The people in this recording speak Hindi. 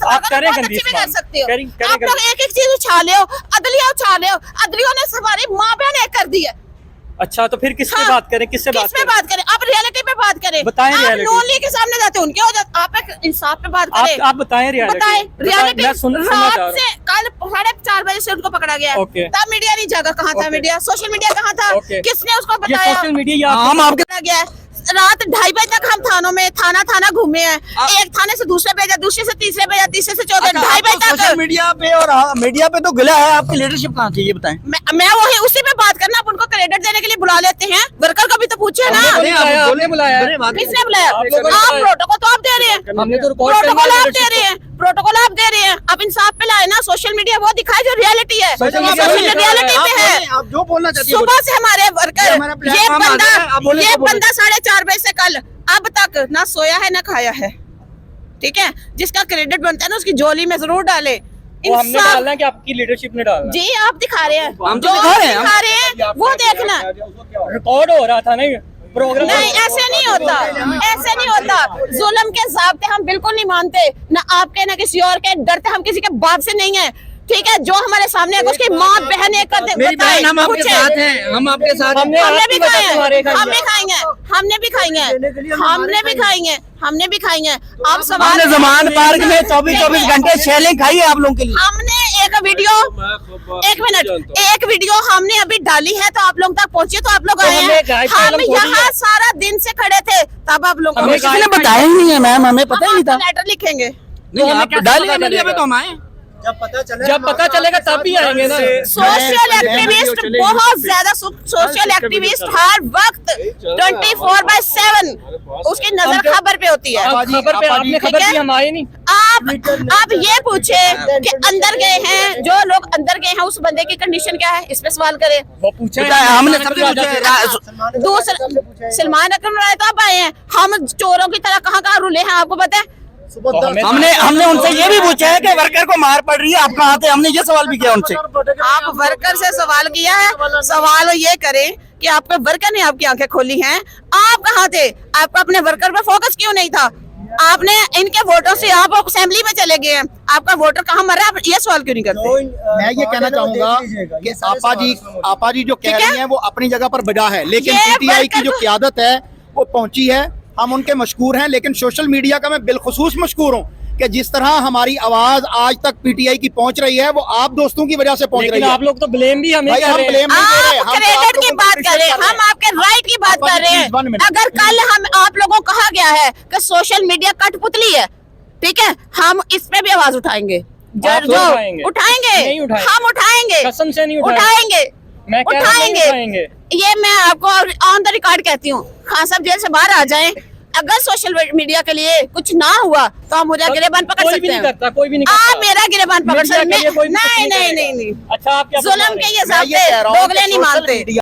आप करें बहुत गंदी अच्छी भी कर ज़बान। सकते हो। करें आप लोग एक एक चीज उछाले हो, अदलिया उछाले हो, अदलियों ने हमारी माँ बहन एक कर दी है। अच्छा तो फिर किस पे हाँ। बात करें, किससे किस बात पे करें? बात करें? आप रियलिटी पे बात करें। बताएं आप reality। नॉनली के सामने जाते हो, उनके हो जाते, आप एक इंसाफ पे बात करें। आप बताएं रियलिटी। बताएं रियलिटी। मैं सुनना चाह रात रहा हूँ। से कल 4:30 बजे से उनको पकड़ा गया है। ओके। तब मीडिया नहीं जागा, कहाँ था ओके। मीडिया? सोशल मीडिया कहाँ था? ओके। किसने उसको ये बताया? सोशल मीडिया हम आपके पकड़ा गया है। रात 2:30 बजे तक हम थानों में थाना घूमे हैं। एक थाने से दूसरे भेजा, दूसरे से तीसरे भेजा, तीसरे से चौथे, 2:30 बजे सोशल तक। मीडिया पे और मीडिया पे तो गिला है, आपकी लीडरशिप कहाँ थी ये बताएं। मैं वही उसी पे बात करना, आप उनको क्रेडिट देने के लिए बुला लेते हैं। वर्कर को भी तो पूछे ना। हमने बुलाया, आपने बुलाया। किसने बुलाया? आप लोगों ने आप बुलाया। प्रोटोकॉल तो आप दे रहे हैं, हमने तो रिकॉर्ड प्रोटोकॉल आप दे रहे हैं, प्रोटोकॉल आप दे रहे हैं। आप इंसाफ पे लाए ना, सोशल मीडिया वो दिखाए जो रियलिटी है। सोशल सोशल मीडिया रियलिटी पे है। आप जो बोलना चाहती हैं सुबह से हमारे वर्कर, हमारा ये प्लेटफॉर्म आ गया है, आप बोले ये तो बोले। बंदा 4:30 बजे से कल अब तक ना सोया है ना खाया है। ठीक है, जिसका क्रेडिट बनता है ना उसकी झोली में जरूर डाले। वो हमने इंसाफ डालना है कि आपकी लीडरशिप ने डालना है? जी आप दिखा रहे हैं, हम तो जो दिखा रहे हैं, दिखा रहे हैं वो देखना। रिकॉर्ड हो रहा था नहीं प्रोग्राम। नहीं ऐसे नहीं होता, ऐसे नहीं होता। जुल्म के ज़ाब्ते हम बिल्कुल नहीं मानते, ना आपके ना किसी और के। डरते हम किसी के बाप से नहीं है। ठीक है, जो हमारे सामने है उसकी माँ बहन एक कर दे, मेरी बहन हम आपके पूछे। साथ हैं, हम आपके साथ हैं। हमने हमने भी आपकी वजह खाए से हैं, हमारे खाए हम भी खाएंगे, हमने भी खाएंगे, हमने भी खाएंगे, हमने भी खाएंगे। आप सवाल हमने जमान पार्क में 24 घंटे शेलिंग खाई है आप लोगों के लिए। हमने एक वीडियो हमने अभी डाली है, तो आप लोग तक पहुंची, तो आप लोग आए हमें हैं। गाइड हम कॉलम खोली यहाँ है। सारा दिन से खड़े थे, तब आप लोग हमें किसी ने बताया ही नहीं है मैम, हमें पता ही नहीं था। लेटर लिखेंगे। नहीं हमें आप कैसे डालिए पता मीडिया पे चलेगा? तो हम आए। जब पता चलेगा तब ही आएंगे ना। सोशल एक्टिविस्ट बहुत ज्यादा, सोशल एक्टिविस्ट हर वक्त 24/7 उसकी नजर खबर पे होती है। अब खबर पे आपने खबर दी, हम आए नहीं। आप ये पूछे कि अंदर गए हैं, जो लोग अंदर गए हैं उस बंदे की कंडीशन क्या है, इस पे सवाल करें। वो पूछा है, बताया, हमने सबसे पूछा। दूसरा सलमान अकरम राय तो आप आए हैं, हम चोरों की तरह कहाँ रुले हैं आपको पता है? हमने उनसे ये भी पूछा है कि वर्कर को मार पड़ रही है, आप कहाँ थे, हमने ये सवाल भी किया उनसे। आप वर्कर से सवाल किया है, सवाल ये करें कि आपके वर्कर ने आपकी आंखें खोली हैं, आप कहाँ थे? आपका अपने वर्कर पर फोकस क्यों नहीं था? आपने इनके वोटों से आप असेंबली में चले गए हैं, आपका वोटर कहाँ मर रहा है, आप ये सवाल क्यों नहीं करते? मैं ये कहना चाहूंगा कि आपा जी जो कह रही हैं वो अपनी जगह पर बजा है, लेकिन ये पीटीआई की जो वर्कर- क़यादत है वो पहुंची है, हम उनके मशकूर हैं। लेकिन सोशल मीडिया का मैं बिलखुसूस मशकूर हूँ कि जिस तरह हमारी आवाज आज तक पीटीआई की पहुंच रही है, वो आप दोस्तों की वजह से पहुंच रही लेकिन है। आप लोग तो ब्लेम भी हमें भाई कर हम रहे हैं। ब्लेम नहीं दे रहे, आप हम तो क्रेडिट आप की लोगों बात को कर रहे हैं, appreciate हम आपके राइट की बात कर रहे Please, 1 हैं। minute. अगर कल हम आप लोगों को कहा गया है कि सोशल मीडिया कठपुतली है, ठीक है, हम इस पे भी आवाज उठाएंगे। आप तो उठाएंगे। नहीं उठाएंगे। हम उठाएंगे, कसम से नहीं उठाएंगे, मैं कह रहा हूं नहीं उठाएंगे। ये मैं आपको ऑन द रिकॉर्ड कहती हूँ। खान साहब जेल से बाहर आ जाएं, अगर सोशल मीडिया के लिए कुछ ना हुआ तो हम मुझे गिरेबान पकड़ कोई भी सकते नहीं हैं। करता, कोई भी नहीं आप करता। मेरा गिरेबान पकड़ मीडिया सकते के लिए कोई भी कुछ नहीं, नहीं नहीं, करेगा। नहीं, नहीं। अच्छा आप क्या जुल्म बता रहे के हैं? ये मैं ये कह रहा हूं कि दोगले नहीं सोशल मानते। मीडिया